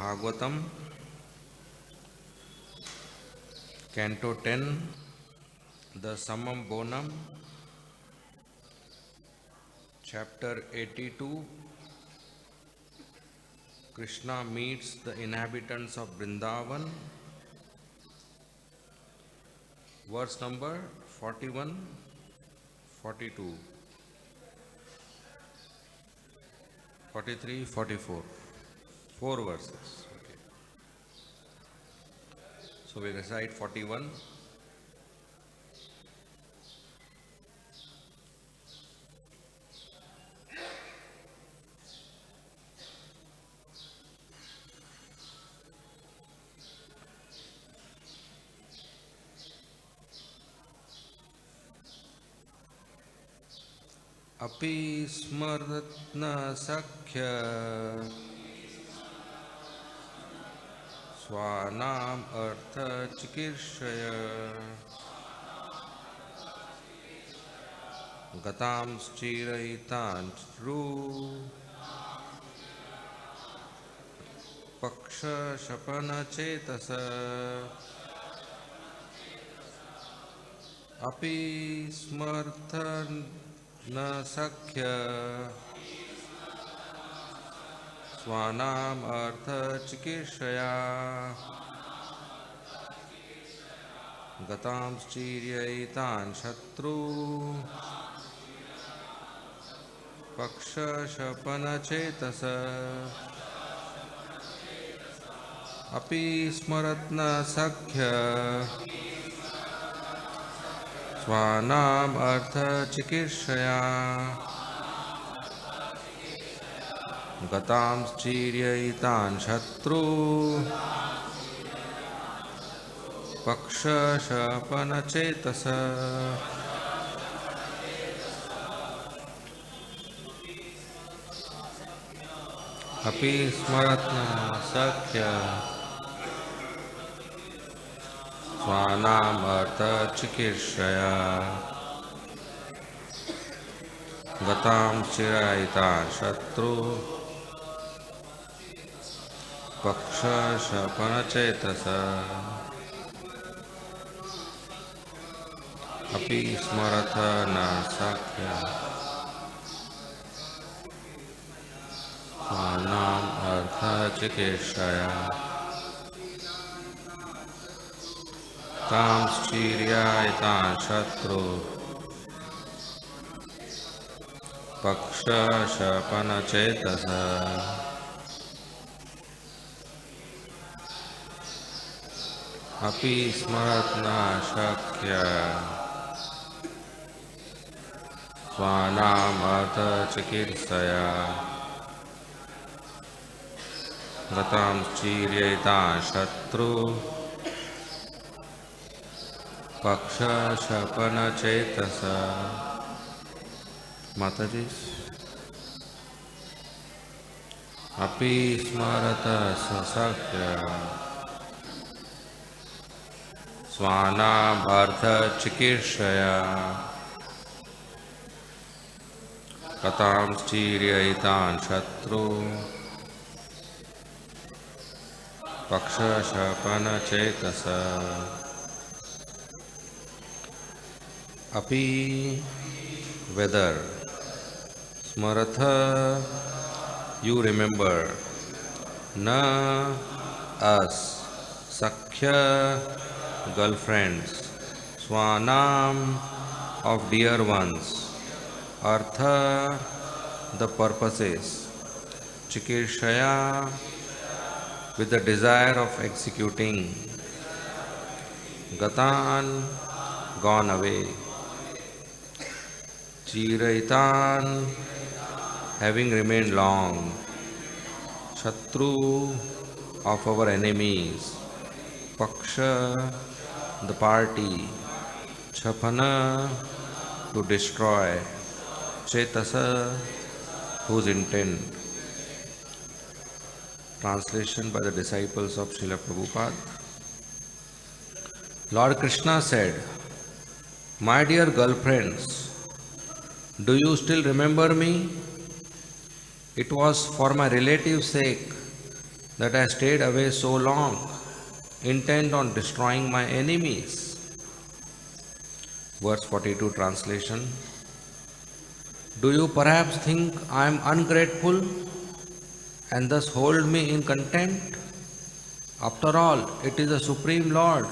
Bhagavatam, Canto 10, the Summum Bonum, Chapter 82, Krishna meets the inhabitants of Vrindavan, verse number 41, 42, 43, 44. 4 verses. Okay. So we recite 41. Api smaratna sakhya Swanam artha chikirshaya Gatam schiraitan tru Paksha shapana chetasa Api smartha na sakhya Swanam artha chikirshaya Gatam schiraitan shatru Paksha shapana chetasa Api smaratna sakhya Swanam artha chikirshaya Gatam chiryaitan shatru Paksha shapana chetasa Api smaratna sakhya Swanam artha chikirshaya Gatam chiraitan shatru Paksha shapana chetasa Api smaratha na sakhya Swanam artha chikirshaya Tam schiraitan shatru Paksha shapana chetasa Api smaratna shakya Swanam artha chikirsaya Gatam chiryaitan shatru Paksha shapana chetasa Mataji Api smarata sasakhya Swanam artha chikirshaya Katam chiryaitan shatru Paksha shapana chetasa Api whether Smaratha you remember Na us Sakhya girlfriends Swanam of dear ones Artha the purposes Chikirshaya with the desire of executing Gatan gone away Chiraitan having remained long Shatru of our enemies Paksha the party Chapana to destroy Chetasa whose intent. Translation by the disciples of Srila Prabhupada. Lord Krishna said, My dear girlfriends, do you still remember me? It was for my relative's sake that I stayed away so long, intent on destroying my enemies. Verse 42 translation. Do you perhaps think I am ungrateful and thus hold me in contempt? After all, it is the Supreme Lord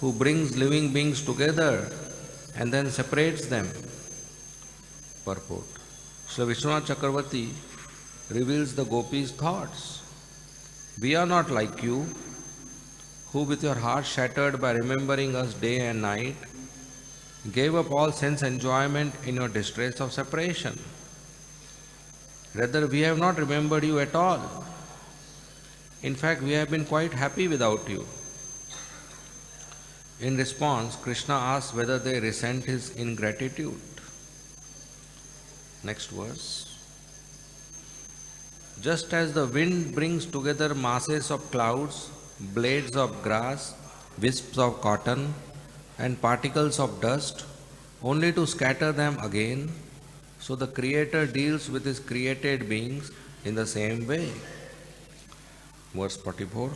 who brings living beings together and then separates them. Purport. Sri Vishwanath Chakravarti reveals the gopis' thoughts. We are not like you, who with your heart shattered by remembering us day and night, gave up all sense enjoyment in your distress of separation. Rather, we have not remembered you at all. In fact, we have been quite happy without you. In response, Krishna asks whether they resent his ingratitude. Next verse. Just as the wind brings together masses of clouds, blades of grass, wisps of cotton, and particles of dust, only to scatter them again, so the Creator deals with his created beings in the same way. Verse 44.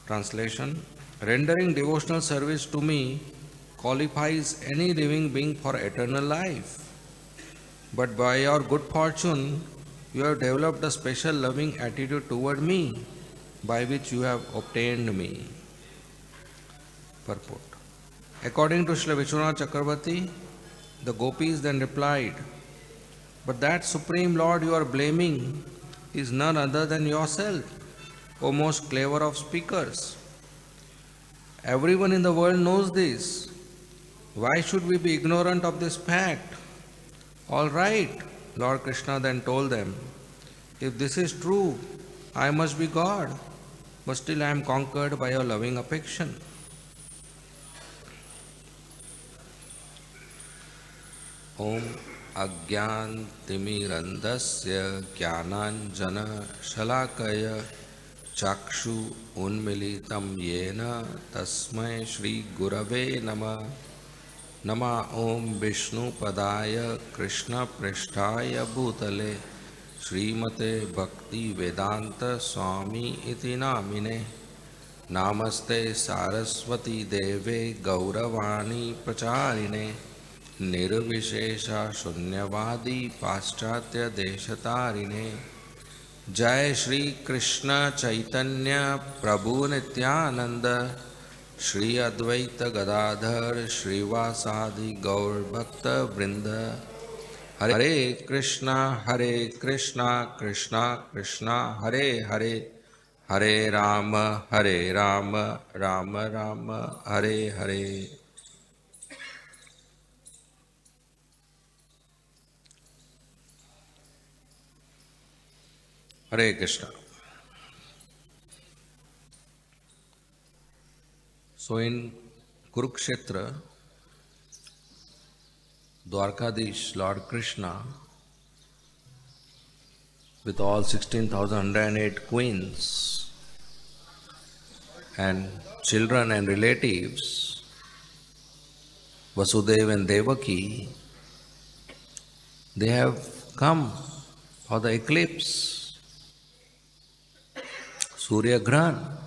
Translation. Rendering devotional service to me qualifies any living being for eternal life. But by your good fortune, you have developed a special loving attitude toward me, by which you have obtained me. Purport. According to Sri Vishwanath Chakravarti, the gopis then replied, but that Supreme Lord you are blaming is none other than yourself, O most clever of speakers. Everyone in the world knows this. Why should we be ignorant of this fact? All right, Lord Krishna then told them, if this is true, I must be God, but still I am conquered by your loving affection. Om Agyantimirandasya Jnananjana Shalakaya Chakshu Unmilitam Yena Tasmai Shri Gurave Nama Nama Om Vishnu Padaya Krishna Prishtaya Bhutale Srimate Bhakti Vedanta Swami Iti Namine Namaste Saraswati Deve Gauravani Pracharine Nirvishesha Shunyavadi Paschatya Deshatarine Jai Shri Krishna Chaitanya Prabhu Nityananda Shri Advaita Gadadhar Shrivasadi Gaur Bhakta Vrinda Hare Krishna Krishna Krishna Hare Hare Hare Rama Rama Rama Hare Hare. Hare Krishna. So in Kurukshetra, Dwarkadish Lord Krishna, with all 16,108 queens and children and relatives, Vasudeva and Devaki, they have come for the eclipse, Surya Grahan,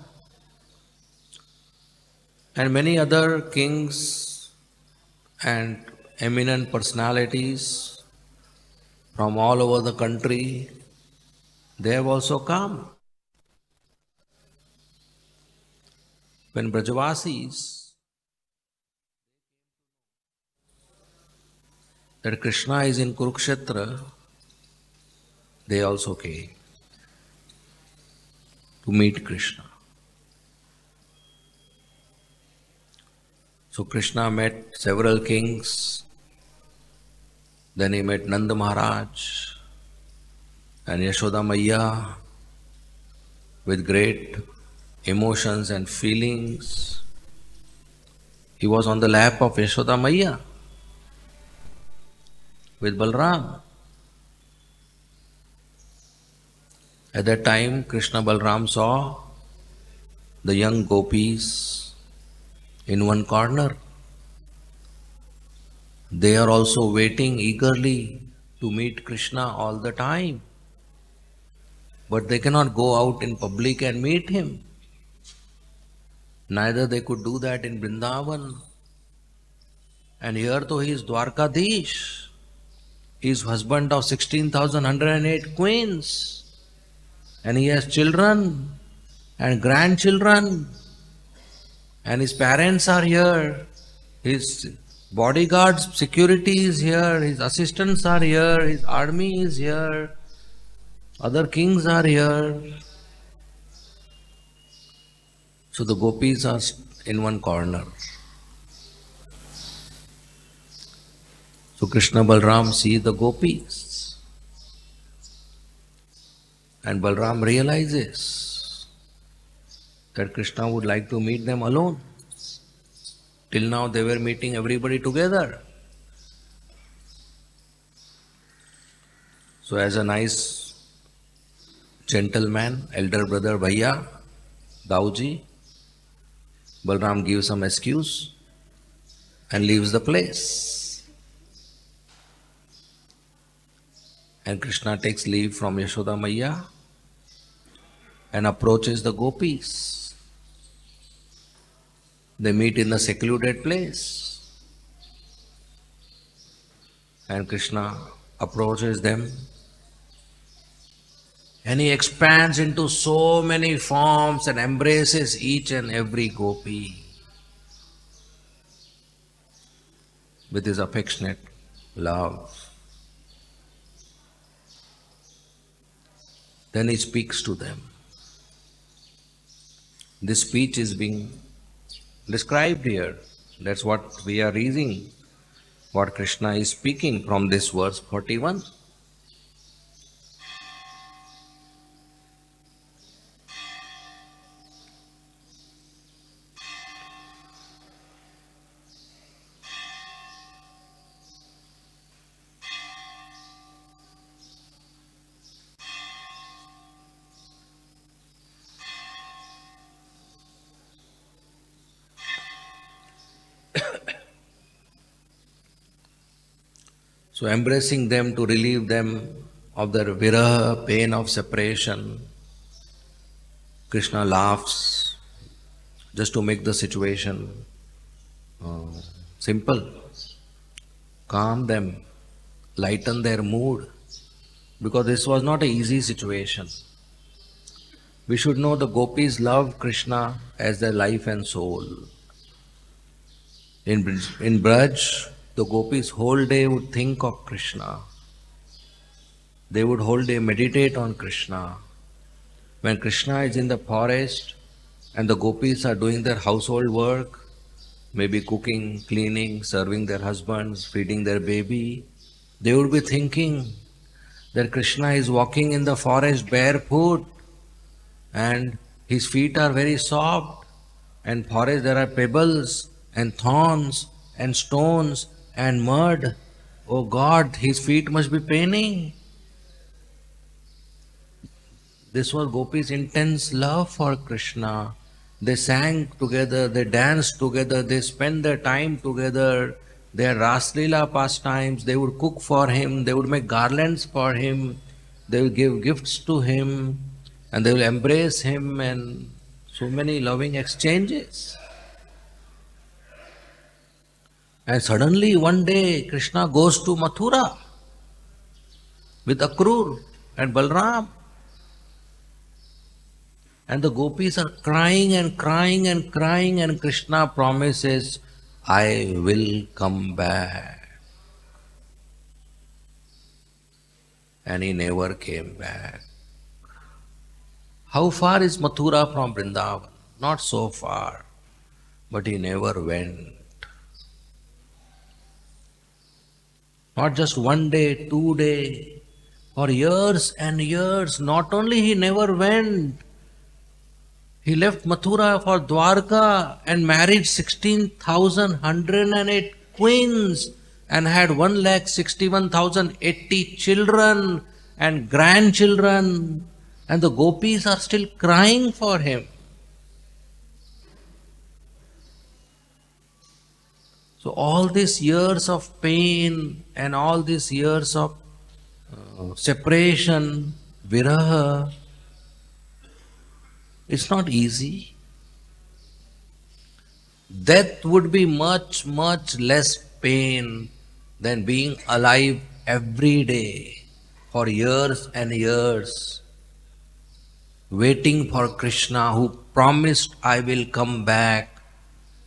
and many other kings and eminent personalities from all over the country, they have also come. When Brajavasis, that Krishna is in Kurukshetra, they also came to meet Krishna. So Krishna met several kings, then he met Nanda Maharaj and Yashoda Maiya with great emotions and feelings. He was on the lap of Yashoda Maiya with Balram. At that time, Krishna Balram saw the young gopis in one corner. They are also waiting eagerly to meet Krishna all the time. but they cannot go out in public and meet him. Neither they could do that in Vrindavan. And here though he is Dwarkadish, he is husband of 16,108 queens, and he has children and grandchildren, and his parents are here, his bodyguards, security is here, his assistants are here, his army is here, other kings are here. So the gopis are in one corner. So Krishna Balram see the gopis, and Balram realizes that Krishna would like to meet them alone. Till now they were meeting everybody together. So as a nice gentleman, elder brother Bhaiya, Dauji, Balram gives some excuse and leaves the place. And Krishna takes leave from Yashoda Maiya and approaches the gopis. They meet in a secluded place. And Krishna approaches them. And he expands into so many forms and embraces each and every gopi with his affectionate love. Then he speaks to them. This speech is being described here. That's what we are reading, what Krishna is speaking from this verse 41. So embracing them to relieve them of their viraha, pain of separation, Krishna laughs just to make the situation simple, calm them, lighten their mood, because this was not an easy situation. We should know the gopis love Krishna as their life and soul. In Braj, the gopis whole day would think of Krishna. They would whole day meditate on Krishna. When Krishna is in the forest and the gopis are doing their household work, maybe cooking, cleaning, serving their husbands, feeding their baby, they would be thinking that Krishna is walking in the forest barefoot and his feet are very soft, and forest there are pebbles and thorns and stones and mud. Oh God, his feet must be paining. This was gopis' intense love for Krishna. They sang together, they danced together, they spent their time together. Their Raslila pastimes, they would cook for him, they would make garlands for him, they would give gifts to him, and they will embrace him, and so many loving exchanges. And suddenly one day Krishna goes to Mathura with Akrur and Balram. And the gopis are crying and crying and crying, and Krishna promises, I will come back. And he never came back. How far is Mathura from Vrindavan? Not so far, but he never went. Not just one day, 2 days, for years and years. Not only he never went, he left Mathura for Dwarka and married 16,108 queens and had 161,080 children and grandchildren, and the gopis are still crying for him. So all these years of pain and all these years of separation, viraha, It's not easy. Death would be much, much less pain than being alive every day for years and years, waiting for Krishna who promised, I will come back,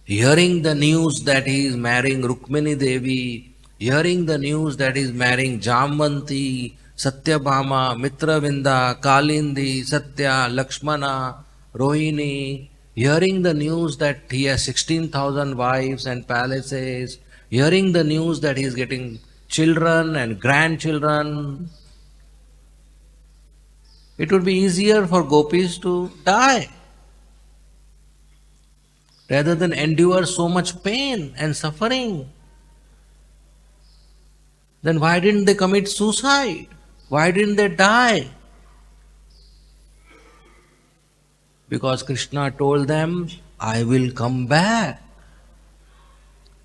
hearing the news that he is marrying Rukmini Devi, hearing the news that he is marrying Jamvanti, Satyabhama, Mitravinda, Kalindi, Satya, Lakshmana, Rohini, hearing the news that he has 16,000 wives and palaces, hearing the news that he is getting children and grandchildren. It would be easier for gopis to die rather than endure so much pain and suffering. Then why didn't they commit suicide? Why didn't they die? Because Krishna told them, I will come back.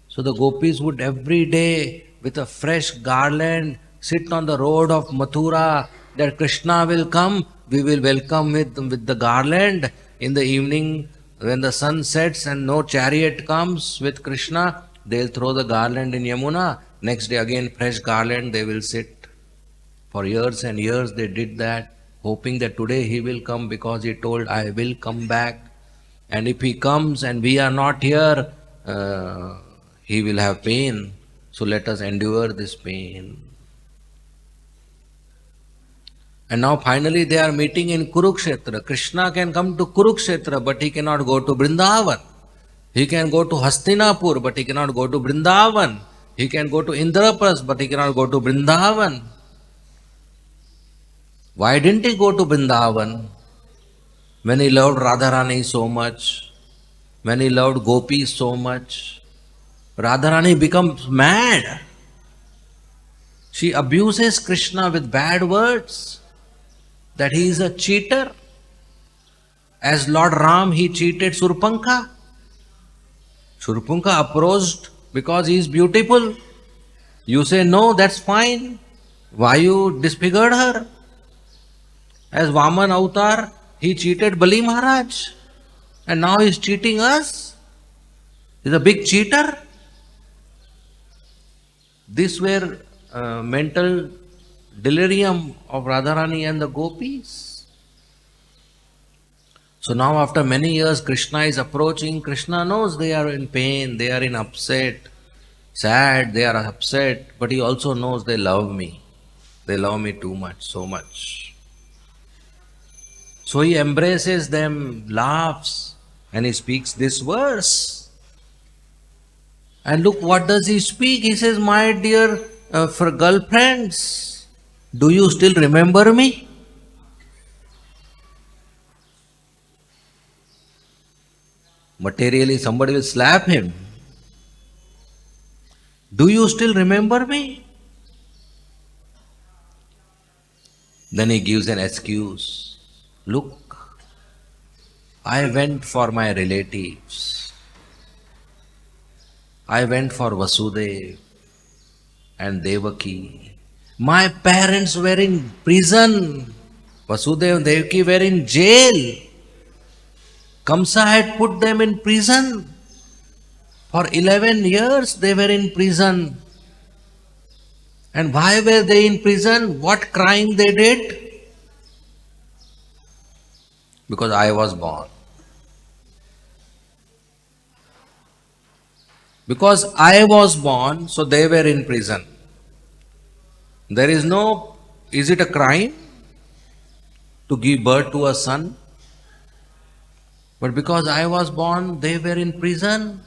So the gopis would every day with a fresh garland sit on the road of Mathura that Krishna will come, we will welcome with the garland. In the evening when the sun sets and no chariot comes with Krishna, they'll throw the garland in Yamuna. Next day again fresh garland they will sit. For years and years they did that, hoping that today he will come because he told, I will come back. And if he comes and we are not here, he will have pain. So let us endure this pain. And now finally they are meeting in Kurukshetra. Krishna can come to Kurukshetra, but he cannot go to Vrindavan. He can go to Hastinapur, but he cannot go to Vrindavan. He can go to Indrapras, but he cannot go to Vrindavan. Why didn't he go to Vrindavan when he loved Radharani so much, when he loved gopis so much? Radharani becomes mad. She abuses Krishna with bad words, that he is a cheater. As Lord Ram, he cheated Surpanka. Surpanka approached because he is beautiful. You say, no, that's fine. Why you disfigured her? As Vaman Avatar, he cheated Bali Maharaj. And now he is cheating us. He is a big cheater. These were mental delirium of Radharani and the gopis. So now after many years Krishna is approaching. Krishna knows they are in pain, they are in upset, sad, they are upset, but he also knows they love me. They love me too much, so much. So he embraces them, laughs, and he speaks this verse. And look, what does he speak? He says, my dear for girlfriends, do you still remember me? Materially, somebody will slap him. Do you still remember me? Then he gives an excuse. Look, I went for my relatives. I went for Vasudev and Devaki. My parents were in prison. Vasudev and Devaki were in jail. Kamsa had put them in prison. For 11 years they were in prison. And why were they in prison? What crime they did? Because I was born. Because I was born, so they were in prison. There is no, is it a crime to give birth to a son? But because I was born, they were in prison.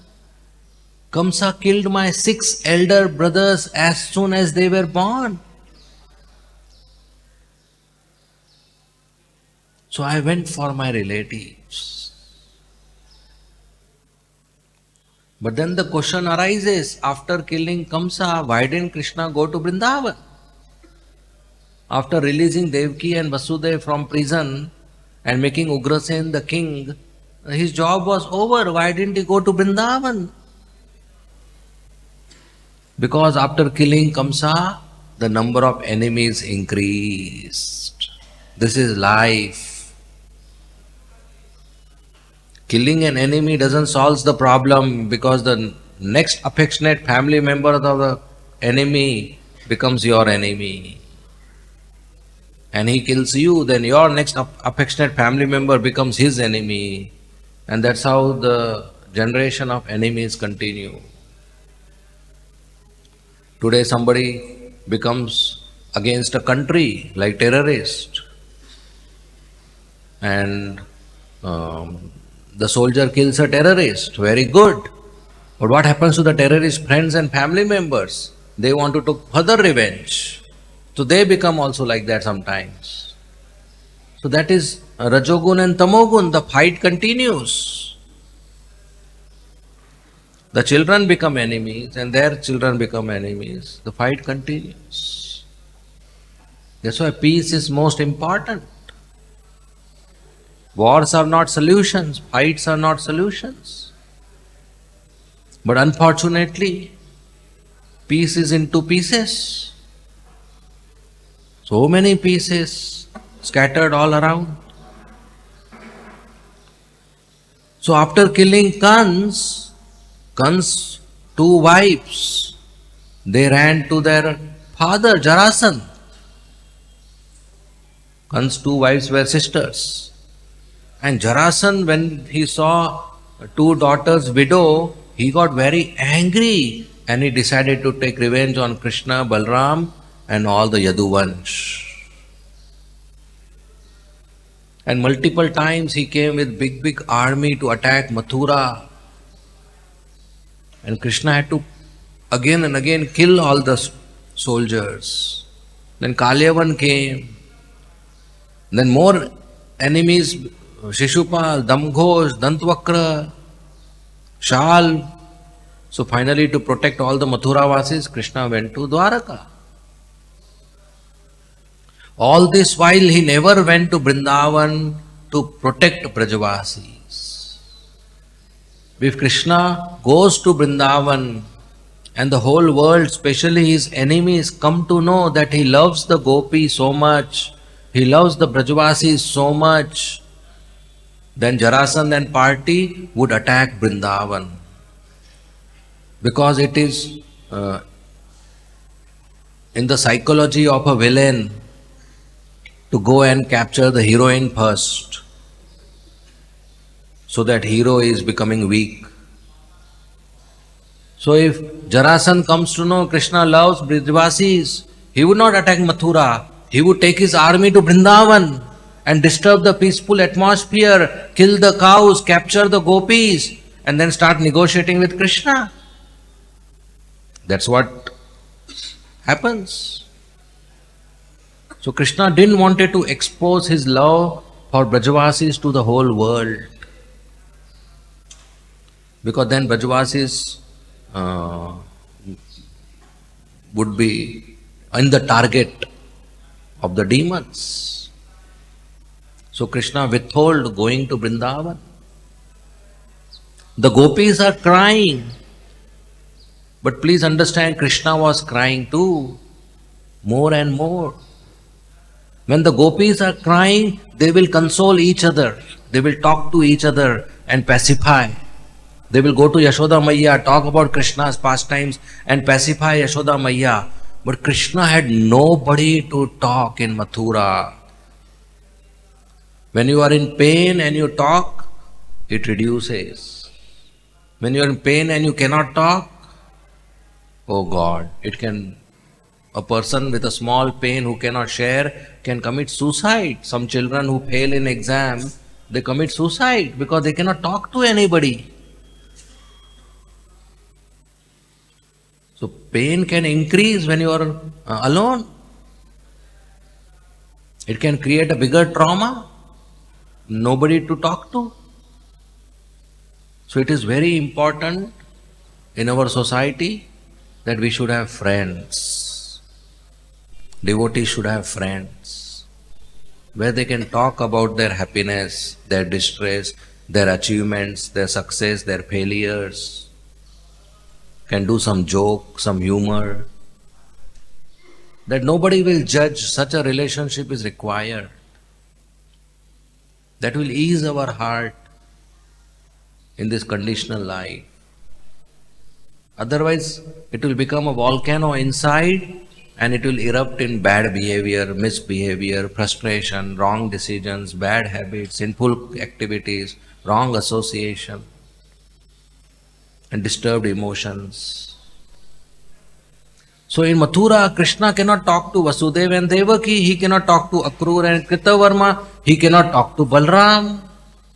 Kamsa killed my 6 elder brothers as soon as they were born. So I went for my relatives. But then the question arises, after killing Kamsa, why didn't Krishna go to Vrindavan? After releasing Devaki and Vasudeva from prison and making Ugrasen the king, his job was over. Why didn't he go to Vrindavan? Because after killing Kamsa, the number of enemies increased. This is life. Killing an enemy doesn't solve the problem, because the next affectionate family member of the enemy becomes your enemy. And he kills you, then your next affectionate family member becomes his enemy. And that's how the generation of enemies continue. Today somebody becomes against a country like terrorist, and the soldier kills a terrorist, very good. But what happens to the terrorist friends and family members? They want to take further revenge. So they become also like that sometimes. So that is Rajogun and Tamogun, the fight continues. The children become enemies and their children become enemies. The fight continues. That's why peace is most important. Wars are not solutions, fights are not solutions. But unfortunately, peace is in two pieces. So many pieces scattered all around. So after killing Kan's two wives, they ran to their father Jarasan. Kan's two wives were sisters. And Jarasan, when he saw two daughters' widow, he got very angry and he decided to take revenge on Krishna, Balram and all the Yaduvansh. And multiple times he came with big army to attack Mathura. And Krishna had to again and again kill all the soldiers. Then Kalyavan came. Then more enemies, Shishupal, Damghosh, Dantvakra, Shal. So finally, to protect all the Mathuravasis, Krishna went to Dwaraka. All this while he never went to Vrindavan to protect Brajavasis. If Krishna goes to Vrindavan and the whole world, especially his enemies, come to know that he loves the Gopi so much, he loves the Brajavasis so much, then Jarasandha and party would attack Vrindavan. Because it is in the psychology of a villain to go and capture the heroine first, so that hero is becoming weak. So if Jarasandha comes to know Krishna loves Brajavasis, he would not attack Mathura. He would take his army to Vrindavan and disturb the peaceful atmosphere, kill the cows, capture the gopis, and then start negotiating with Krishna. That's what happens. So Krishna didn't want to expose his love for Brajavasis to the whole world, because then Brajavasis would be in the target of the demons. So Krishna withheld going to Vrindavan. The gopis are crying. But please understand, Krishna was crying too, more and more. When the gopis are crying, they will console each other. They will talk to each other and pacify. They will go to Yashoda Maiya, talk about Krishna's pastimes and pacify Yashoda Maiya. But Krishna had nobody to talk in Mathura. When you are in pain and you talk, it reduces. When you are in pain and you cannot talk, oh God, a person with a small pain who cannot share can commit suicide. Some children who fail in exam, they commit suicide because they cannot talk to anybody. So pain can increase when you are alone. It can create a bigger trauma, nobody to talk to. So it is very important in our society that we should have friends. Devotees should have friends where they can talk about their happiness, their distress, their achievements, their success, their failures. Can do some joke, some humor. That nobody will judge. Such a relationship is required. That will ease our heart. in this conditional life. Otherwise, it will become a volcano inside and it will erupt in bad behavior, misbehavior, frustration, wrong decisions, bad habits, sinful activities, wrong association, and disturbed emotions. So in Mathura, Krishna cannot talk to Vasudeva and Devaki, he cannot talk to Akrura and Kritavarma, he cannot talk to Balram.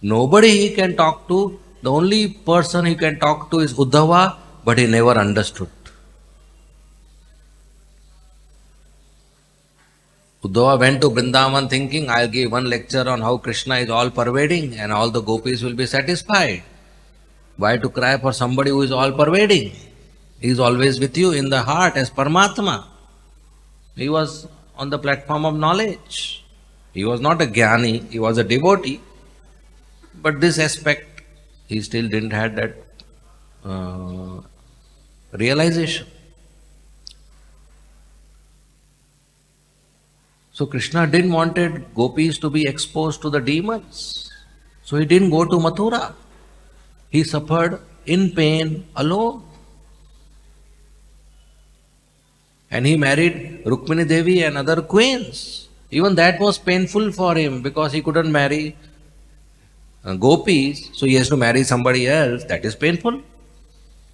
Nobody he can talk to. The only person he can talk to is Uddhava, but he never understood. Uddhava went to Vrindavan thinking, I'll give one lecture on how Krishna is all pervading and all the gopis will be satisfied. Why to cry for somebody who is all pervading? He is always with you in the heart as Paramatma. He was on the platform of knowledge. He was not a jnani, he was a devotee. But this aspect, he still didn't have that realization. So Krishna didn't wanted gopis to be exposed to the demons. So he didn't go to Mathura. He suffered in pain alone. And he married Rukmini Devi and other queens. Even that was painful for him because he couldn't marry gopis, so he has to marry somebody else. That is painful.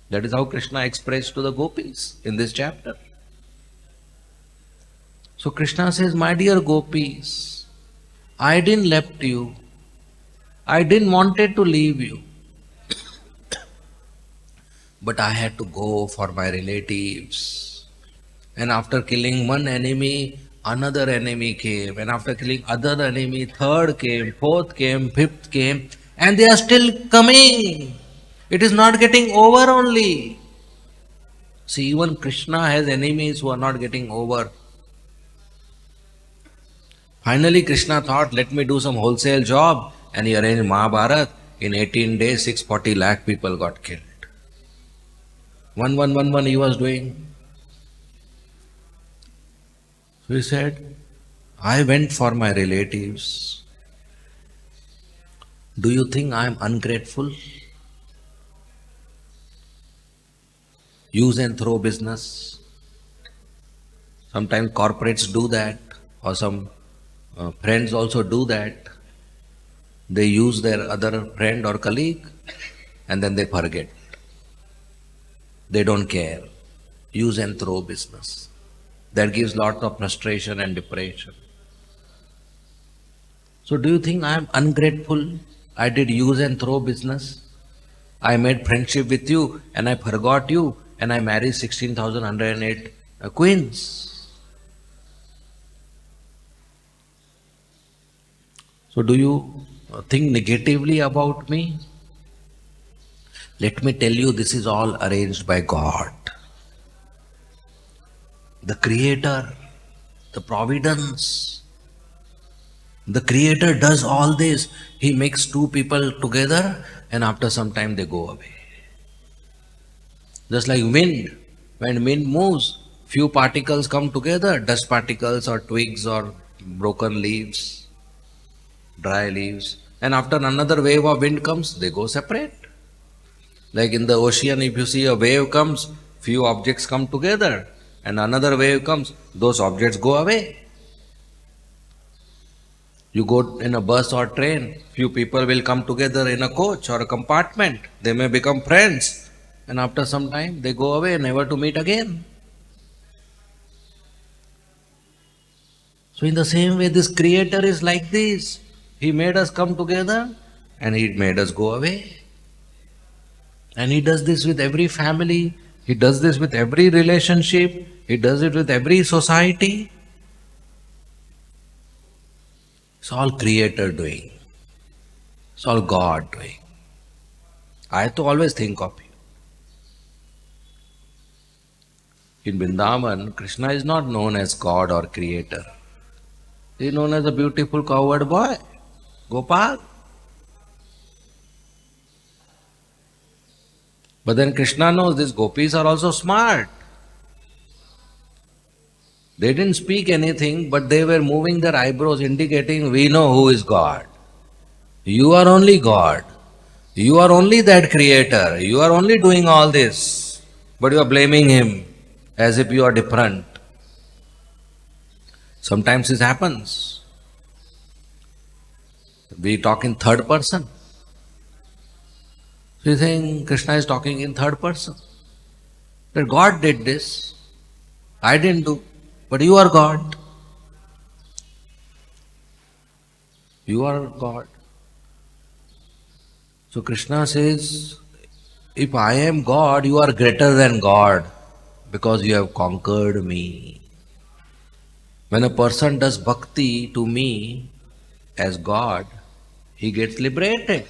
That is how Krishna expressed to the gopis in this chapter. So Krishna says, my dear gopis, I didn't left you. I didn't wanted to leave you. But I had to go for my relatives. And after killing one enemy, another enemy came. And after killing other enemy, third came, fourth came, fifth came. And they are still coming. It is not getting over only. See, even Krishna has enemies who are not getting over. Finally, Krishna thought, let me do some wholesale job. And he arranged Mahabharata. In 18 days, 640 lakh people got killed. One he was doing. So he said, I went for my relatives. Do you think I am ungrateful? Use and throw business. Sometimes corporates do that, or some friends also do that. They use their other friend or colleague and then they forget. They don't care. Use and throw business. That gives lot of frustration and depression. So do you think I am ungrateful? I did use and throw business. I made friendship with you and I forgot you and I married 16,108 queens. So do you think negatively about me? Let me tell you, this is all arranged by God. The Creator, the Providence. The Creator does all this. He makes two people together and after some time they go away. Just like wind. When wind moves, few particles come together, dust particles or twigs or broken leaves, dry leaves. And after another wave of wind comes, they go separate. Like in the ocean, if you see a wave comes, few objects come together. And another wave comes, those objects go away. You go in a bus or train, few people will come together in a coach or a compartment. They may become friends. And after some time, they go away, never to meet again. So in the same way, this Creator is like this. He made us come together and He made us go away. And He does this with every family. He does this with every relationship. He does it with every society. It's all Creator doing. It's all God doing. I have to always think of you. In Vrindavan, Krishna is not known as God or Creator. He is known as a beautiful cowherd boy, Gopal. But then Krishna knows these gopis are also smart. They didn't speak anything, but they were moving their eyebrows indicating, we know who is God. You are only God. You are only that creator. You are only doing all this. But you are blaming him as if you are different. Sometimes this happens. We talk in third person. So you think Krishna is talking in third person. That God did this. I didn't do. But you are God. You are God. So Krishna says, if I am God, you are greater than God because you have conquered me. When a person does bhakti to me as God, he gets liberated.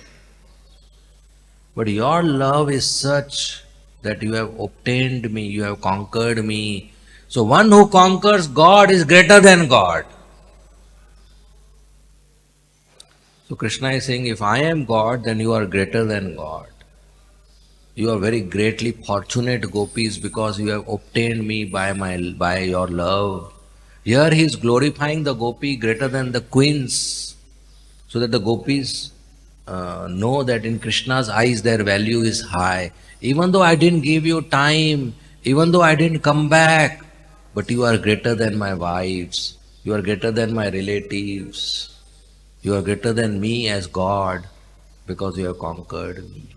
But your love is such that you have obtained me, you have conquered me. So one who conquers God is greater than God. So Krishna is saying, if I am God, then you are greater than God. You are very greatly fortunate, gopis, because you have obtained me by your love. Here he is glorifying the gopi greater than the queens, so that the gopis know that in Krishna's eyes their value is high. Even though I didn't give you time, even though I didn't come back, but you are greater than my wives, you are greater than my relatives, you are greater than me as God because you have conquered me.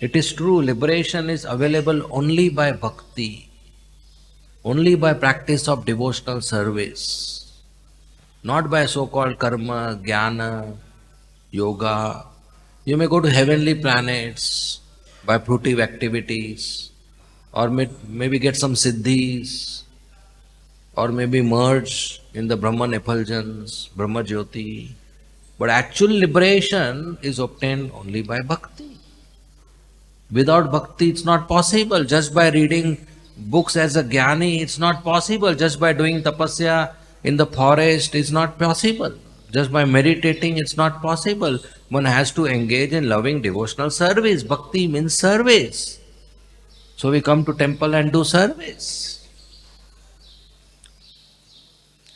It is true, liberation is available only by bhakti, only by practice of devotional service, not by so-called karma, jnana, yoga. You may go to heavenly planets by fruitive activities, or maybe get some siddhis, or maybe merge in the Brahman effulgence, Brahma Jyoti. But actual liberation is obtained only by bhakti. Without bhakti, it's not possible. Just by reading books as a jnani, it's not possible. Just by doing tapasya in the forest, it's not possible. Just by meditating, it's not possible. One has to engage in loving devotional service. Bhakti means service. So we come to temple and do service.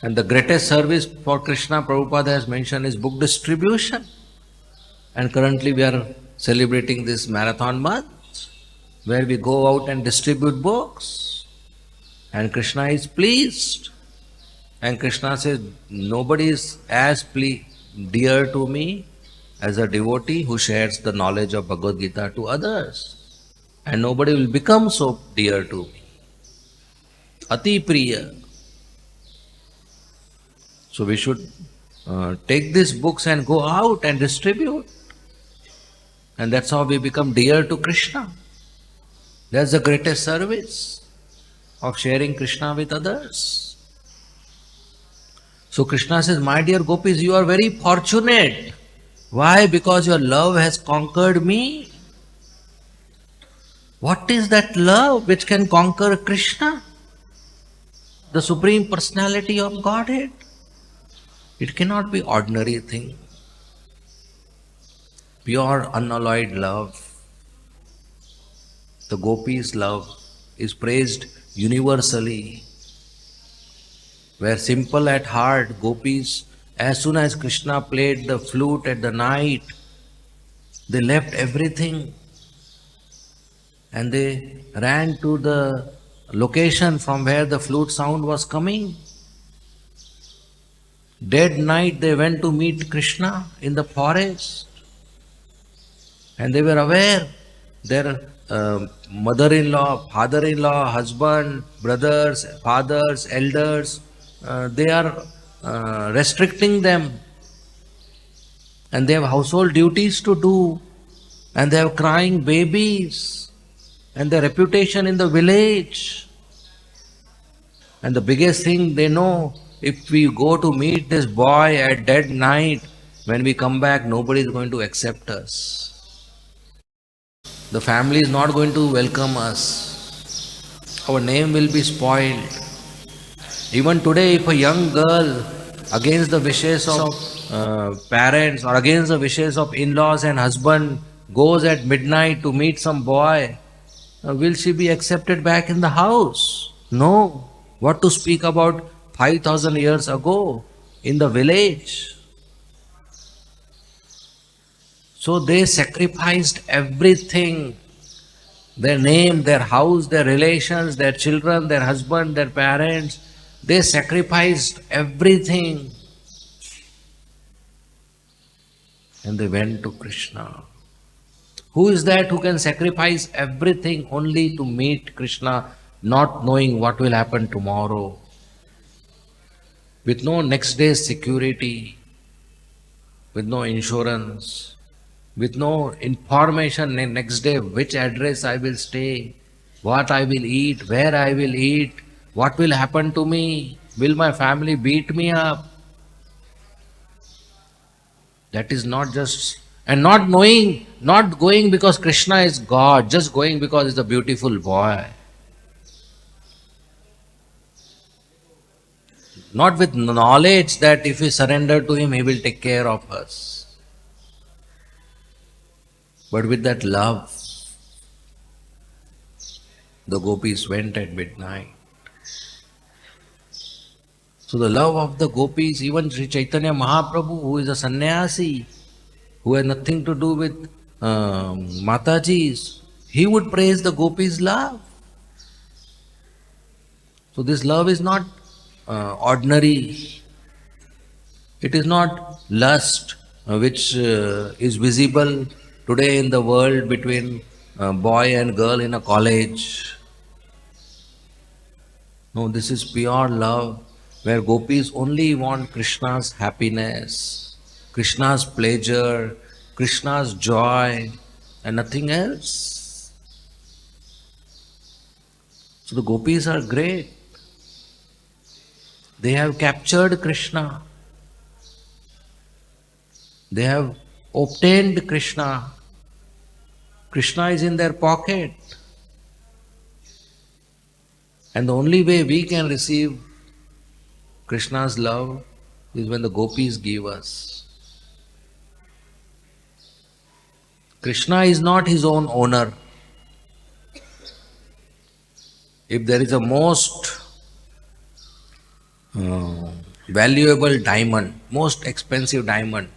And the greatest service for Krishna, Prabhupada has mentioned, is book distribution. And currently we are celebrating this marathon month, where we go out and distribute books. And Krishna is pleased. And Krishna says, nobody is as dear to me as a devotee who shares the knowledge of Bhagavad-gita to others. And nobody will become so dear to me. Ati Priya. So we should take these books and go out and distribute. And that's how we become dear to Krishna. That's the greatest service of sharing Krishna with others. So Krishna says, my dear gopis, you are very fortunate. Why? Because your love has conquered me. What is that love which can conquer Krishna, the Supreme Personality of Godhead? It cannot be ordinary thing. Pure unalloyed love. The gopis' love is praised universally. Where simple at heart, gopis, as soon as Krishna played the flute at the night, they left everything and they ran to the location from where the flute sound was coming. Dead night they went to meet Krishna in the forest, and they were aware their mother-in-law, father-in-law, husband, brothers, fathers, elders, they are restricting them, and they have household duties to do, and they have crying babies, and their reputation in the village. And the biggest thing they know, if we go to meet this boy at dead night, when we come back, nobody is going to accept us. The family is not going to welcome us. Our name will be spoiled. Even today, if a young girl, against the wishes of parents or against the wishes of in-laws and husband, goes at midnight to meet some boy, will she be accepted back in the house? No. What to speak about 5,000 years ago in the village? So they sacrificed everything, their name, their house, their relations, their children, their husband, their parents. They sacrificed everything and they went to Krishna. Who is that who can sacrifice everything only to meet Krishna, not knowing what will happen tomorrow, with no next day's security, with no insurance, with no information next day which address I will stay, what I will eat, where I will eat, what will happen to me, will my family beat me up? That is not just, and not knowing, not going because Krishna is God, just going because he's a beautiful boy. Not with knowledge that if we surrender to him, he will take care of us. But with that love, the gopis went at midnight. So the love of the gopis, even Sri Chaitanya Mahaprabhu, who is a sannyasi, who has nothing to do with Mataji's, he would praise the gopis' love. So this love is not ordinary. It is not lust which is visible today in the world between boy and girl in a college. No, this is pure love where gopis only want Krishna's happiness, Krishna's pleasure, Krishna's joy and nothing else. So the gopis are great. They have captured Krishna. They have obtained Krishna. Krishna is in their pocket. And the only way we can receive Krishna's love is when the gopis give us. Krishna is not his own owner. If there is a most valuable diamond, most expensive diamond,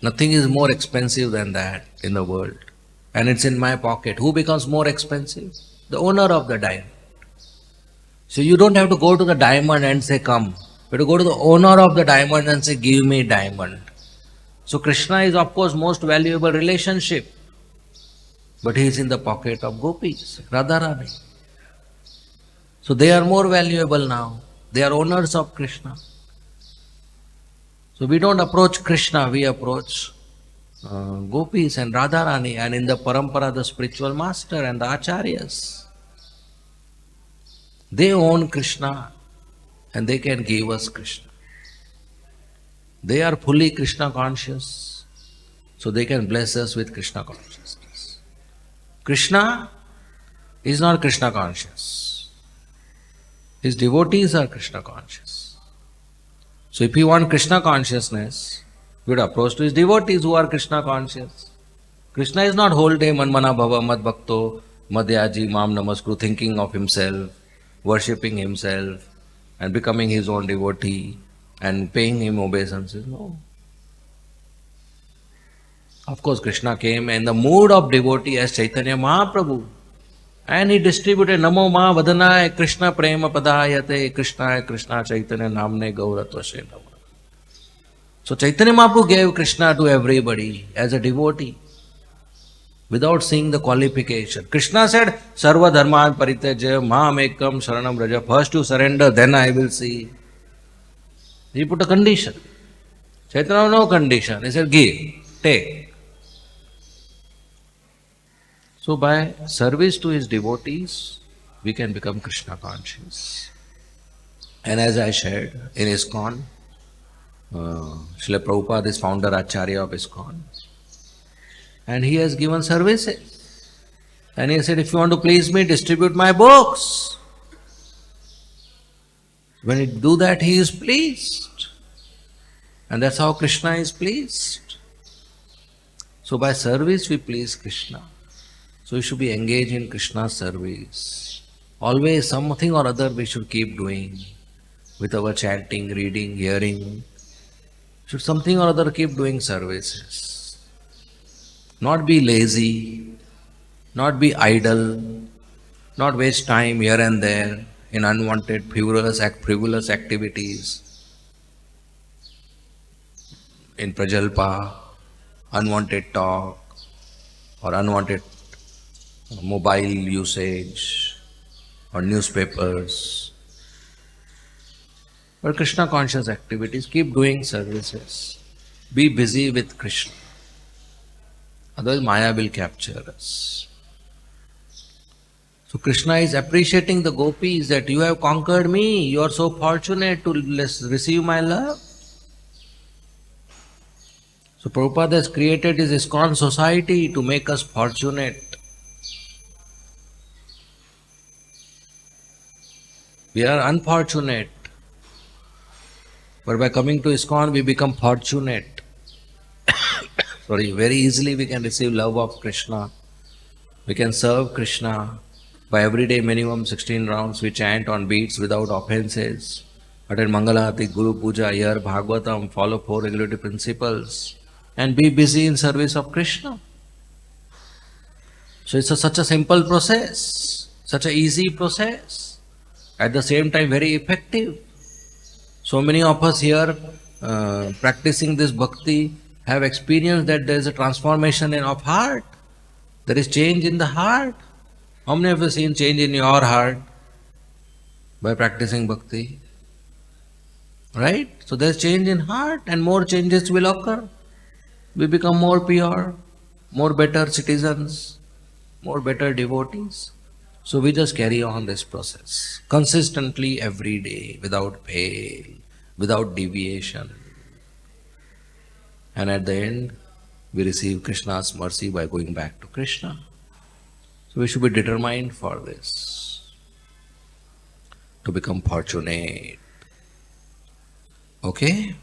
nothing is more expensive than that in the world. And it's in my pocket. Who becomes more expensive? The owner of the diamond. So you don't have to go to the diamond and say, come. You have to go to the owner of the diamond and say, give me diamond. So Krishna is of course most valuable relationship. But he is in the pocket of gopis, Radharani. So they are more valuable now. They are owners of Krishna. So we don't approach Krishna, we approach gopis and Radharani, and in the parampara the spiritual master and the acharyas. They own Krishna and they can give us Krishna. They are fully Krishna conscious, so they can bless us with Krishna consciousness. Krishna is not Krishna conscious. His devotees are Krishna conscious. So if you want Krishna consciousness, you would approach to his devotees who are Krishna conscious. Krishna is not whole day manmana bhava mad bhakto madhyaji mam namaskru, thinking of himself, worshipping himself and becoming his own devotee and paying him obeisances. No. Of course, Krishna came in the mood of devotee as Chaitanya Mahaprabhu. And he distributed Namo Ma Vadanaye Krishna Prema Padayate Krishna Krishna Chaitanya Namne Gauratvashe Nama. So Chaitanya Mahaprabhu gave Krishna to everybody as a devotee without seeing the qualification. Krishna said, Sarva Dharman Parityaja Mam Ekam Sharanam Raja. First you surrender, then I will see. He put a condition. Chaitanya no condition. He said, give, take. So by service to his devotees, we can become Krishna conscious. And as I shared in ISKCON, Srila Prabhupada is founder Acharya of ISKCON. And he has given services. And he said, if you want to please me, distribute my books. When you do that, he is pleased. And that's how Krishna is pleased. So by service, we please Krishna. So we should be engaged in Krishna's service. Always something or other we should keep doing with our chanting, reading, hearing, should something or other keep doing services. Not be lazy, not be idle, not waste time here and there in unwanted, frivolous activities, in prajalpa, unwanted talk, or unwanted mobile usage, or newspapers, or Krishna conscious activities. Keep doing services. Be busy with Krishna. Otherwise, Maya will capture us. So, Krishna is appreciating the gopis that you have conquered me. You are so fortunate to receive my love. So, Prabhupada has created his ISKCON society to make us fortunate. We are unfortunate. But by coming to ISKCON, we become fortunate. Very easily we can receive love of Krishna. We can serve Krishna. By everyday minimum 16 rounds, we chant on beats without offenses. Attend Mangala, Guru Puja, hear Bhagavatam, follow 4 regulative principles, and be busy in service of Krishna. So it's such a simple process, such an easy process, at the same time very effective. So many of us here practicing this bhakti have experienced that there is a transformation of heart. There is change in the heart. How many of you seen change in your heart by practicing bhakti? Right? So there is change in heart and more changes will occur. We become more pure, more better citizens, more better devotees. So we just carry on this process consistently every day without fail, without deviation. And at the end, we receive Krishna's mercy by going back to Krishna. So we should be determined for this, to become fortunate. Okay?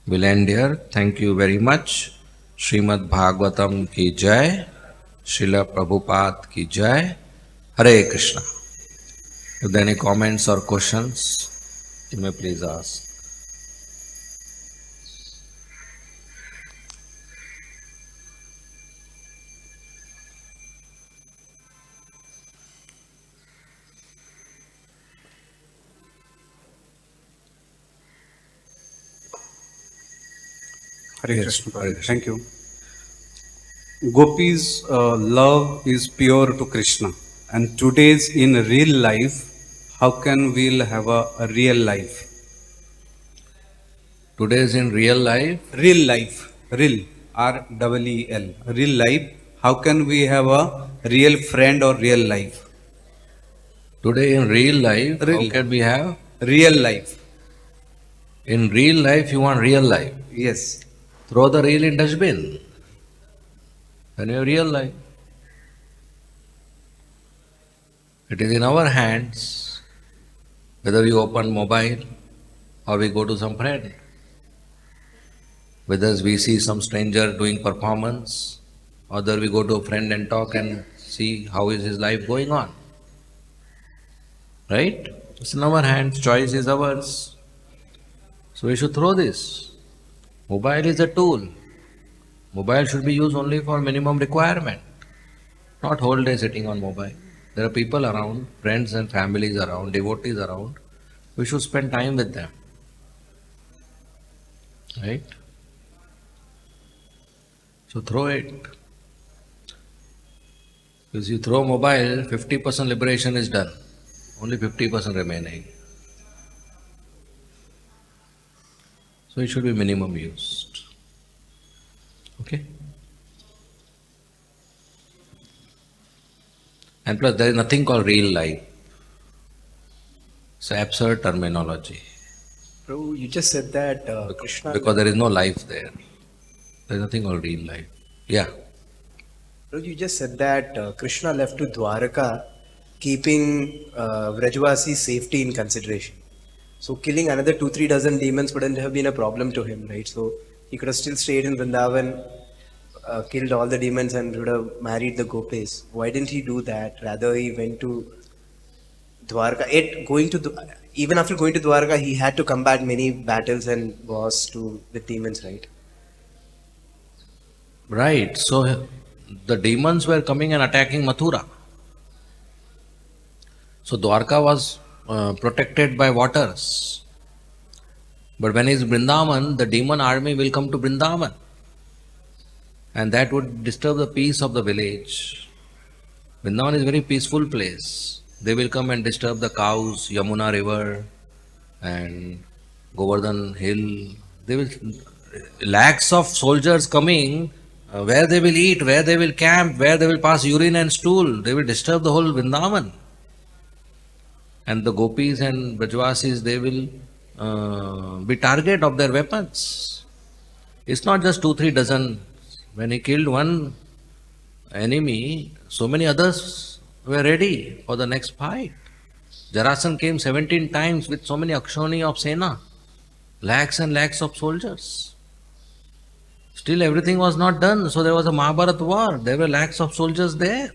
We'll end here. Thank you very much. Srimad Bhagavatam ki jai. Srila Prabhupada ki jai. Hare Krishna. If there are any comments or questions, you may please ask. Hare Krishna. Thank you. Gopis' love is pure to Krishna. And today's in real life, how can we have a real life? Today's in real life? Real life. Real. R-E-E-L. Real life. How can we have a real friend or real life? Today in real life, how can we have? Real life. In real life, you want real life? Yes. Throw the real in dustbin. Then you have real life. It is in our hands whether we open mobile or we go to some friend. Whether we see some stranger doing performance or whether we go to a friend and talk and see how is his life going on. Right? It's in our hands. Choice is ours. So we should throw this. Mobile is a tool. Mobile should be used only for minimum requirement. Not whole day sitting on mobile. There are people around, friends and families around, devotees around. We should spend time with them. Right? So throw it. Because you throw mobile, 50% liberation is done. Only 50% remaining. So it should be minimum used. Okay? And plus there is nothing called real life. It's an absurd terminology. Prabhu, you just said that Krishna... Because there is no life there. There is nothing called real life. Yeah. Prabhu, you just said that Krishna left to Dwaraka keeping Vrajvasi's safety in consideration. So killing another 2-3 dozen demons wouldn't have been a problem to him, right? So he could have still stayed in Vrindavan, killed all the demons and would have married the gopis. Why didn't he do that? Rather he went to Dwarka. even after going to Dwarka, he had to combat many battles and wars with demons, right? Right. So the demons were coming and attacking Mathura. So Dwarka was protected by waters. But when he's Vrindavan, the demon army will come to Vrindavan. And that would disturb the peace of the village. Vrindavan is a very peaceful place. They will come and disturb the cows, Yamuna river and Govardhan hill. They will lakhs of soldiers coming, where they will eat, where they will camp, where they will pass urine and stool. They will disturb the whole Vrindavan. And the gopis and Brajvasis, they will be target of their weapons. It's not just 2-3 dozen. When he killed one enemy, so many others were ready for the next fight. Jarasan came 17 times with so many akshoni of Sena, lakhs and lakhs of soldiers. Still everything was not done, so there was a Mahabharat war. There were lakhs of soldiers there.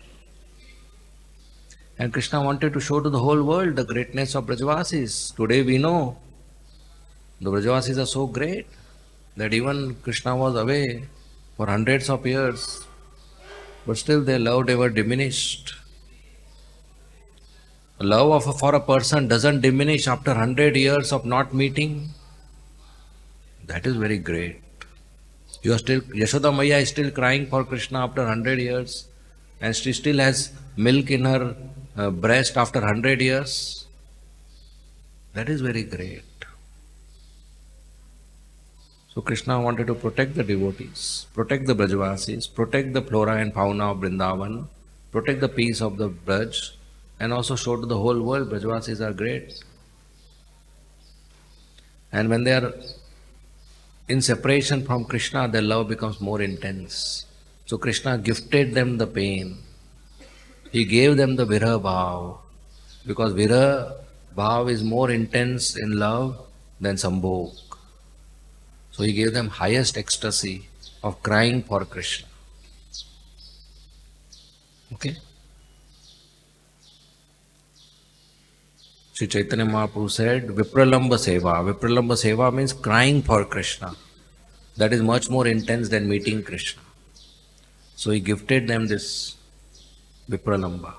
And Krishna wanted to show to the whole world the greatness of Brajavasis. Today we know the Brajavasis are so great that even Krishna was away for hundreds of years, but still their love never diminished. Love for a person doesn't diminish after 100 years of not meeting. That is very great. Yashoda Maya is still crying for Krishna after 100 years, and she still has milk in her breast after 100 years. That is very great. So Krishna wanted to protect the devotees, protect the Brajavasis, protect the flora and fauna of Vrindavan, protect the peace of the Braj, and also show to the whole world Brajavasis are great. And when they are in separation from Krishna, their love becomes more intense. So Krishna gifted them the pain. He gave them the Viraha Bhav, because Viraha Bhav is more intense in love than Sambhog. So he gave them highest ecstasy of crying for Krishna. Okay? Sri Chaitanya Mahaprabhu said, Vipralamba Seva. Vipralamba Seva means crying for Krishna. That is much more intense than meeting Krishna. So he gifted them this Vipralamba,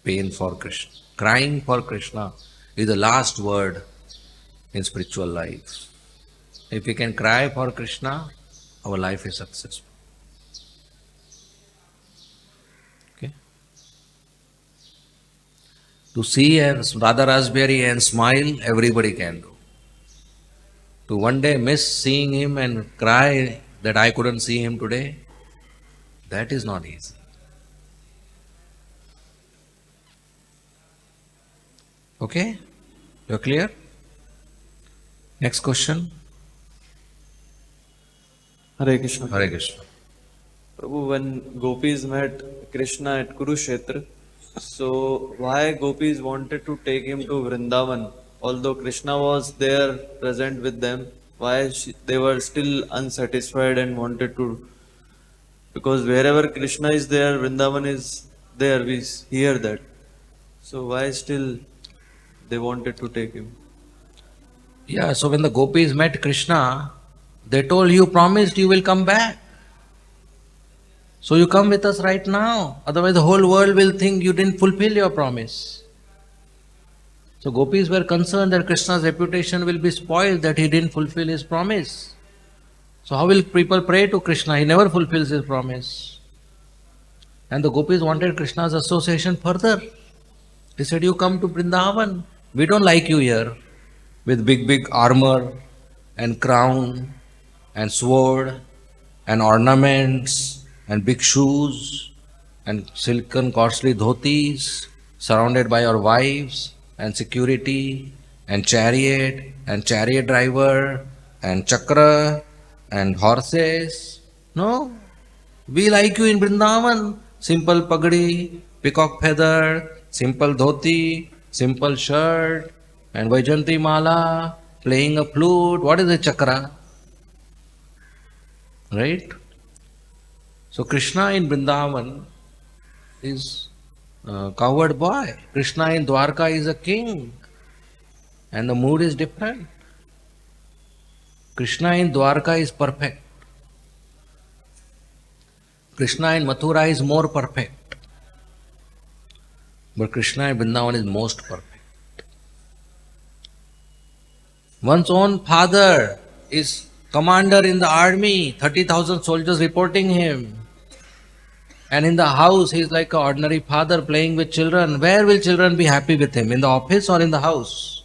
pain for Krishna. Crying for Krishna is the last word in spiritual life. If we can cry for Krishna, our life is successful. Okay? To see Radha Rasbihari and smile, everybody can do. To one day miss seeing him and cry that I couldn't see him today, that is not easy. Okay? You're clear? Next question. Hare Krishna. Hare Krishna. Prabhu, when gopis met Krishna at Kurukshetra, so why gopis wanted to take him to Vrindavan? Although Krishna was there present with them, why they were still unsatisfied and wanted to? Because wherever Krishna is there, Vrindavan is there, we hear that. So why still they wanted to take him? Yeah, so when the gopis met Krishna, they told, you promised you will come back. So you come with us right now. Otherwise the whole world will think you didn't fulfill your promise. So gopis were concerned that Krishna's reputation will be spoiled, that he didn't fulfill his promise. So how will people pray to Krishna? He never fulfills his promise. And the gopis wanted Krishna's association further. They said, you come to Vrindavan. We don't like you here with big armor and crown and sword and ornaments and big shoes and silken costly dhotis, surrounded by your wives and security and chariot driver and chakra and horses. No, we like you in Vrindavan. Simple pagdi, peacock feather, simple dhoti, simple shirt, and Vaijanti Mala, playing a flute. What is a chakra? Right? So Krishna in Vrindavan is coward boy. Krishna in Dwarka is a king, and the mood is different. Krishna in Dwarka is perfect. Krishna in Mathura is more perfect. But Krishna in Vrindavan is most perfect. One's own father is commander in the army, 30,000 soldiers reporting him. And in the house, he is like an ordinary father playing with children. Where will children be happy with him? In the office or in the house?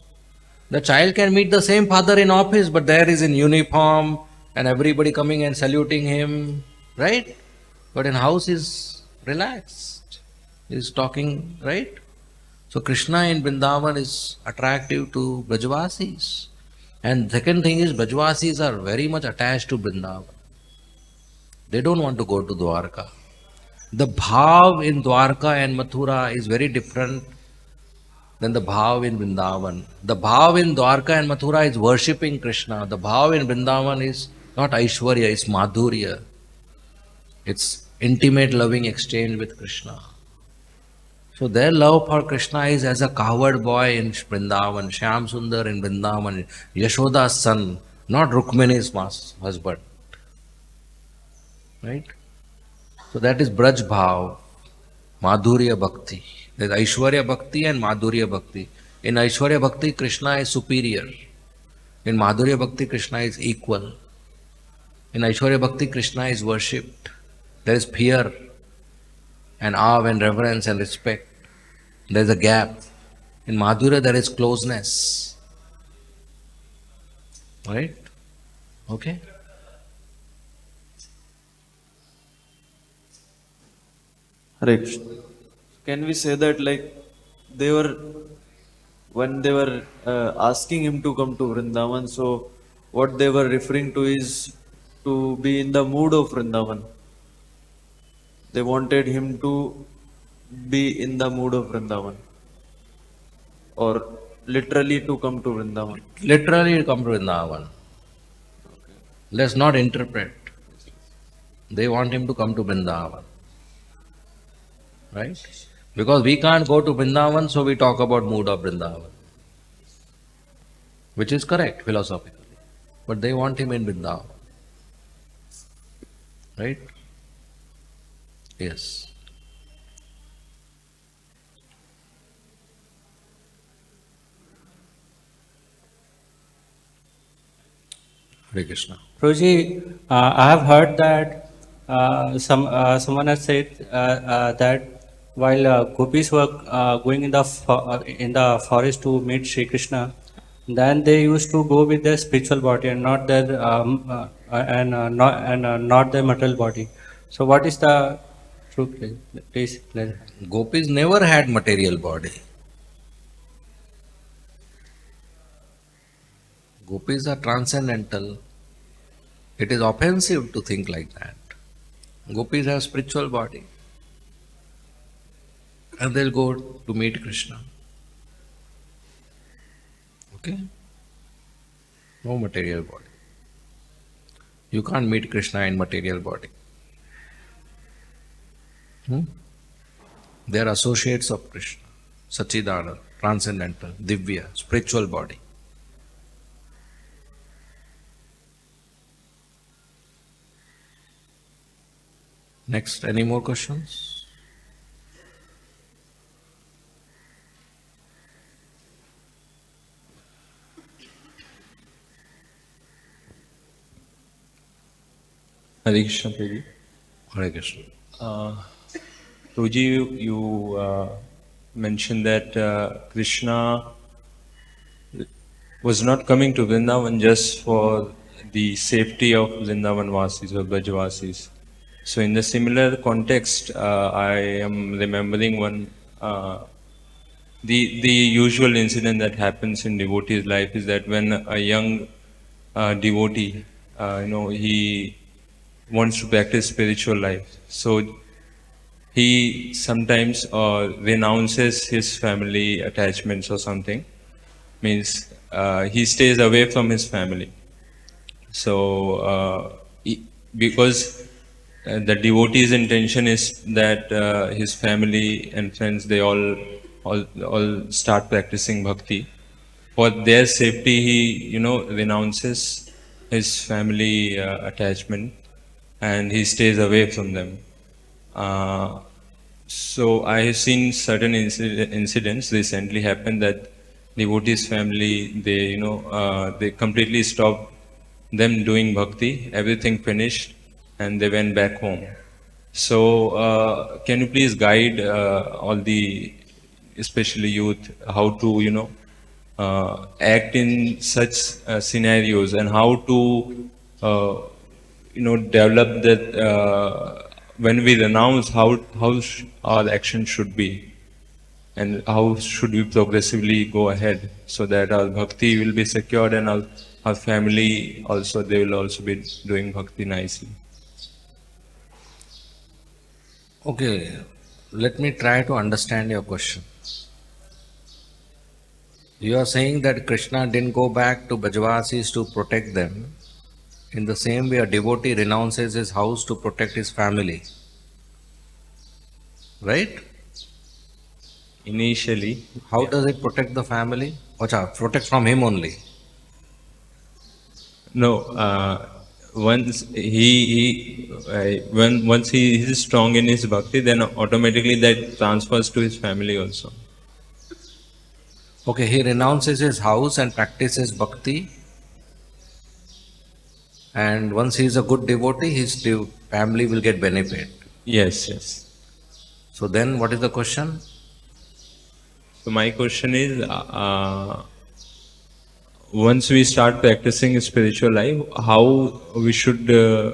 The child can meet the same father in office, but there is in uniform and everybody coming and saluting him, right? But in house is relaxed. He is talking, right? So Krishna in Vrindavan is attractive to Brajvasis. And second thing is Brajvasis are very much attached to Vrindavan. They don't want to go to Dwarka. The bhav in Dwarka and Mathura is very different than the bhav in Vrindavan. The bhav in Dwarka and Mathura is worshipping Krishna. The bhav in Vrindavan is not Aishwarya, it's Madhurya. It's intimate loving exchange with Krishna. So their love for Krishna is as a coward boy in Vrindavan, Shyam Sundar in Vrindavan, Yashoda's son, not Rukmini's husband. Right? So that is Braj Bhav, Madhurya Bhakti. There is Aishwarya Bhakti and Madhurya Bhakti. In Aishwarya Bhakti, Krishna is superior. In Madhurya Bhakti, Krishna is equal. In Aishwarya Bhakti, Krishna is worshipped. There is fear and awe and reverence and respect. There is a gap. In Madhurya, there is closeness. Right? Okay? Hare Krishna. Can we say that like they were, when they were asking him to come to Vrindavan, so what they were referring to is to be in the mood of Vrindavan. They wanted him to be in the mood of Vrindavan, or literally to come to Vrindavan. Literally come to Vrindavan. Let's not interpret. They want him to come to Vrindavan. Right? Because we can't go to Vrindavan, so we talk about mood of Vrindavan. Which is correct philosophically. But they want him in Vrindavan. Right? Yes. Hare Krishna. Prabhuji, I have heard that someone has said that while gopis were going in the forest to meet Sri Krishna, then they used to go with their spiritual body and not their not their material body. So, what is the truth? Please clarify. Gopis never had material body. Gopis are transcendental. It is offensive to think like that. Gopis have spiritual body. And they'll go to meet Krishna. Okay? No material body. You can't meet Krishna in material body. They are associates of Krishna. Satchidananda, transcendental, Divya, spiritual body. Next, any more questions? Hare Krishna, Prabhu. Hare Krishna. Prabhuji, you mentioned that Krishna was not coming to Vrindavan just for the safety of Vrindavan Vasis or Brajvasis. So in the similar context, I am remembering one, the usual incident that happens in devotee's life is that when a young devotee, he wants to practice spiritual life. So he sometimes renounces his family attachments or something. Means he stays away from his family. So because the devotee's intention is that his family and friends, they all start practicing bhakti. For their safety, he renounces his family attachment and he stays away from them. Uh, so I have seen certain incidents recently happen that devotees' family, they completely stopped them doing bhakti, everything finished, and they went back home. So can you please guide all the, especially youth, how to act in such scenarios, and how to develop that when we renounce, how our action should be, and how should we progressively go ahead so that our bhakti will be secured, and our family also, they will also be doing bhakti nicely. Okay, let me try to understand your question. You are saying that Krishna didn't go back to Brajavasis to protect them. In the same way, a devotee renounces his house to protect his family. Right? Initially, How does it protect the family? Acha, protect from him only. no. Once once he is strong in his bhakti, then automatically that transfers to his family also. Okay, he renounces his house and practices bhakti. And once he is a good devotee, his family will get benefit. Yes, yes. So then, what is the question? So my question is, once we start practicing spiritual life, how we should, go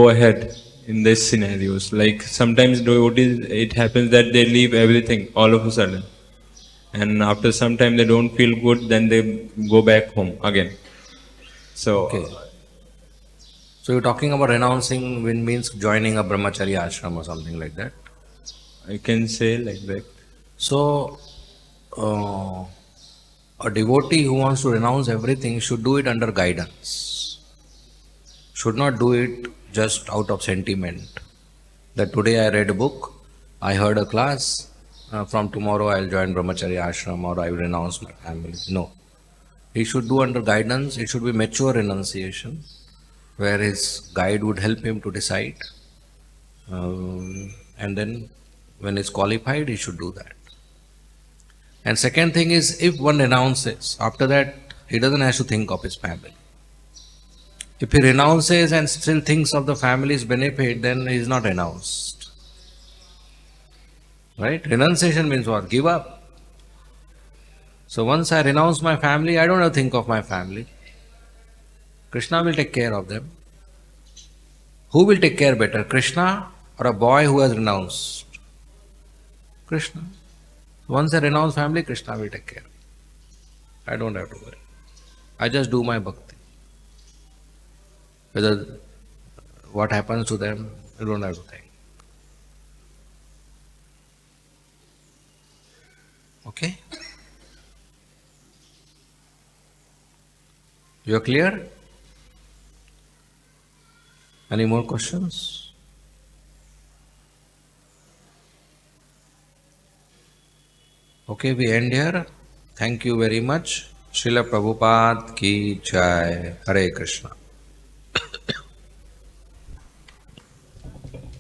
ahead in these scenarios? Like sometimes devotees, it happens that they leave everything all of a sudden, and after some time they don't feel good, then they go back home again. So Okay. So you're talking about renouncing when means joining a brahmacharya ashram or something like that. I can say like that. So a devotee who wants to renounce everything should do it under guidance. Should not do it just out of sentiment. That today I read a book, I heard a class, from tomorrow I'll join brahmacharya ashram or I will renounce my family. No. He should do under guidance. It should be mature renunciation, where his guide would help him to decide. And then when he's qualified, he should do that. And second thing is, if one renounces, after that, he doesn't have to think of his family. If he renounces and still thinks of the family's benefit, then he is not renounced. Right? Renunciation means what? Give up. So once I renounce my family, I don't have to think of my family. Krishna will take care of them. Who will take care better, Krishna or a boy who has renounced? Krishna. Once I renounce family, Krishna will take care. I don't have to worry. I just do my bhakti. Whether what happens to them, I don't have to think. Okay? You are clear? Any more questions? Okay, we end here. Thank you very much. Srila Prabhupada ki jai. Hare Krishna.